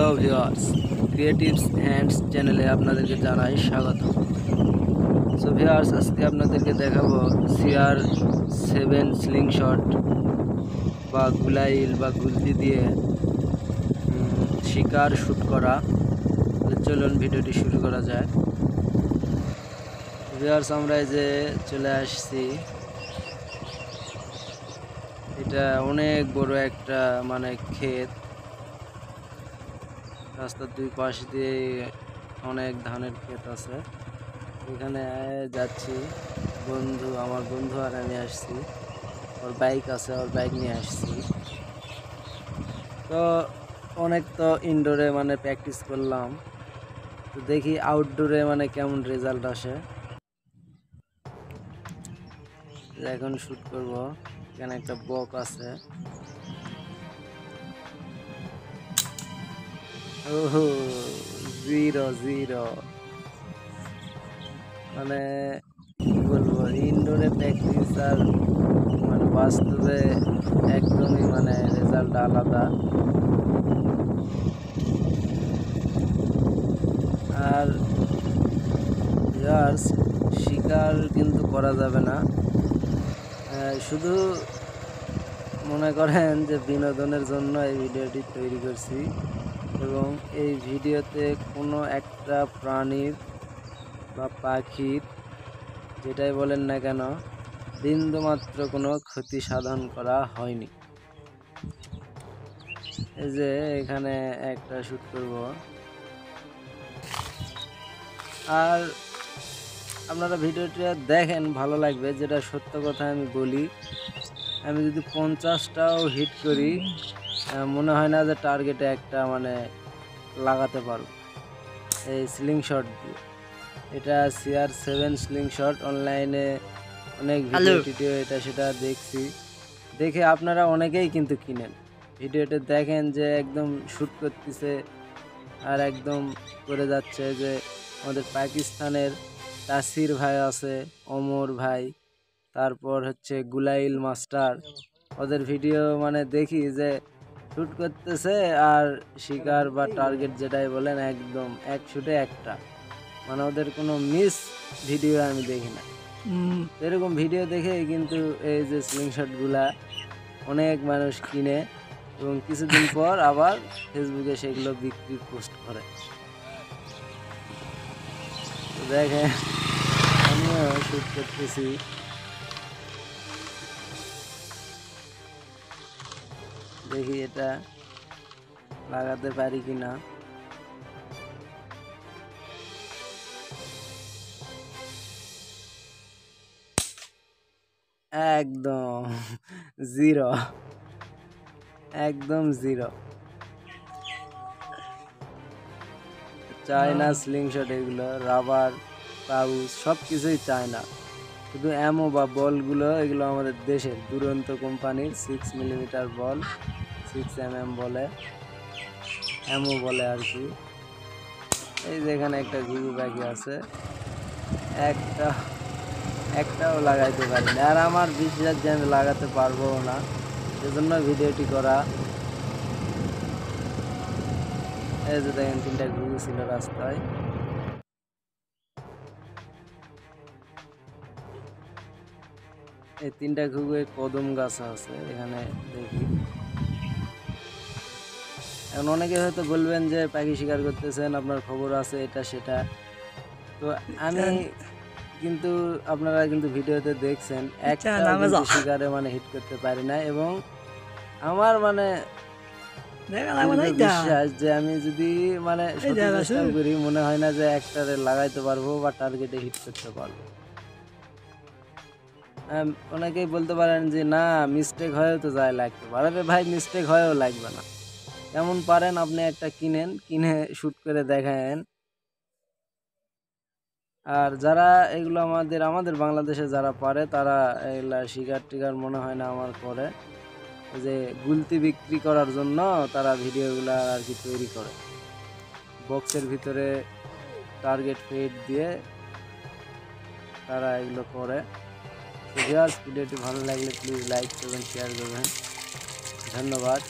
Hello viewers, creatives hands চ্যানেলে আপনাদেরকে জানাই স্বাগত। সো ভিউয়ার্স, আজকে আপনাদেরকে দেখাবো CR7 স্লিংশট বা গুলাইল বা গুলতি দিয়ে শিকার শ্যুট করা। চলুন ভিডিওটি শুরু করা যায়। ভিউয়ার্স, আমরা এই যে চলে আসছি, এটা অনেক বড় একটা ক্ষেত। রাস্তার দুই পাশ দিয়ে অনেক ধানের ক্ষেত আছে। এখানে যাচ্ছি, আমার বন্ধু আর আমি আসছি। ওর বাইক আছে, ওর বাইক নিয়ে আসছি। তো অনেক তো ইনডোরে প্র্যাকটিস করলাম, তো দেখি আউটডোরে কেমন রেজাল্ট আসে। এখন শ্যুট করব। এখানে একটা বক আছে। ওহো, 0-0। কি বলবো, ইনডোরে প্র্যাকটিস আর বাস্তবে একদমই রেজাল্ট আলাদা। আর ভিউয়ার্স, শিকার কিন্তু করা যাবে না, শুধু মনে করেন যে বিনোদনের জন্য এই ভিডিওটি তৈরি করছি। এবং এই ভিডিওতে কোনো একটা প্রাণীর বা পাখির, যেটাই বলেন না কেন, বিন্দুমাত্র কোনো ক্ষতি সাধন করা হয়নি। এই যে এখানে একটা শ্যুট করব। আর আপনারা ভিডিওটা দেখেন, ভালো লাগবে। যেটা সত্য কথা আমি বলি, আমি যদি 50টাও হিট করি, মনে হয় না যে টার্গেটে একটা লাগাতে পারবো এই স্লিংশট দিয়ে। এটা CR7 স্লিংশট। অনলাইনে অনেক ভিডিও এটা সেটা দেখছি, দেখে আপনারা অনেকেই কিন্তু কিনেন। ভিডিওটা দেখেন যে একদম শ্যুট করতেছে আর একদম করে যাচ্ছে। যে আমাদের পাকিস্তানের তাসির ভাই আছে, অমর ভাই, তারপর হচ্ছে গুলাইল মাস্টার, ওদের ভিডিও দেখি যে শ্যুট করতেছে আর শিকার বা টার্গেট যেটাই বলেন, একদম এক শ্যুটে একটা, ওদের কোনো মিস ভিডিও আমি দেখি না। এরকম ভিডিও দেখে কিন্তু এই যে স্লিংশটগুলা অনেক মানুষ কিনে এবং কিছুদিন পর আবার ফেসবুকে সেগুলো বিক্রি পোস্ট করে। দেখেন, আমিও শ্যুট করতেছি। দেখি এটা লাগাতে পারি কিনা। একদম 0, একদম 0। চায়না স্লিংশট, এগুলো রাবার পাউচ সব কিছুই চায়না। শুধু অ্যামো বা বলগুলো এগুলো আমাদের দেশের দুরন্ত কোম্পানির 6mm বল, 6mm বলে, অ্যামো বলে আর কি। এই যেখানে একটা ঘুঘু পাখি আছে, একটাও লাগাইতে পারি না। আর আমার বিশ্বাস যে আমি লাগাতে পারবো না, সেজন্য ভিডিওটি করা। এই যে দেখেন, 3টা ঘুঘু ছিল রাস্তায়। এই 3টা ঘুঘু কদম গাছ আছে এখানে দেখি। এখন অনেকে হয়তো বলবেন যে পাখি শিকার করতেছেন, আপনার খবর আছে, এটা সেটা। তো আমি কিন্তু, আপনারা কিন্তু ভিডিওতে দেখছেন, একটা শিকারে হিট করতে পারি না। এবং আমার বিশ্বাস যে আমি যদি চেষ্টা করি, মনে হয় না যে একটারে লাগাইতে পারবো বা টার্গেটে হিট করতে পারবো। অনেকেই বলতে পারেন যে না, মিস্টেক হয়েও তো যায় লাগতে পারে। ভাই, মিস্টেক হয়েও লাগবে না। কেমন পারেন আপনি একটা কিনে শ্যুট করে দেখায়েন। আর যারা এগুলো আমাদের বাংলাদেশে যারা পারে, তারা এগুলা শিকার টিকার মনে হয় না আমার করে, যে গুলতি বিক্রি করার জন্য তারা ভিডিওগুলো আর কি তৈরি করে, বক্সের ভিতরে টার্গেট ফেড দিয়ে তারা এগুলো করে। ভিডিওটি ভালো লাগলে প্লিজ লাইক করবেন, শেয়ার করবেন। ধন্যবাদ।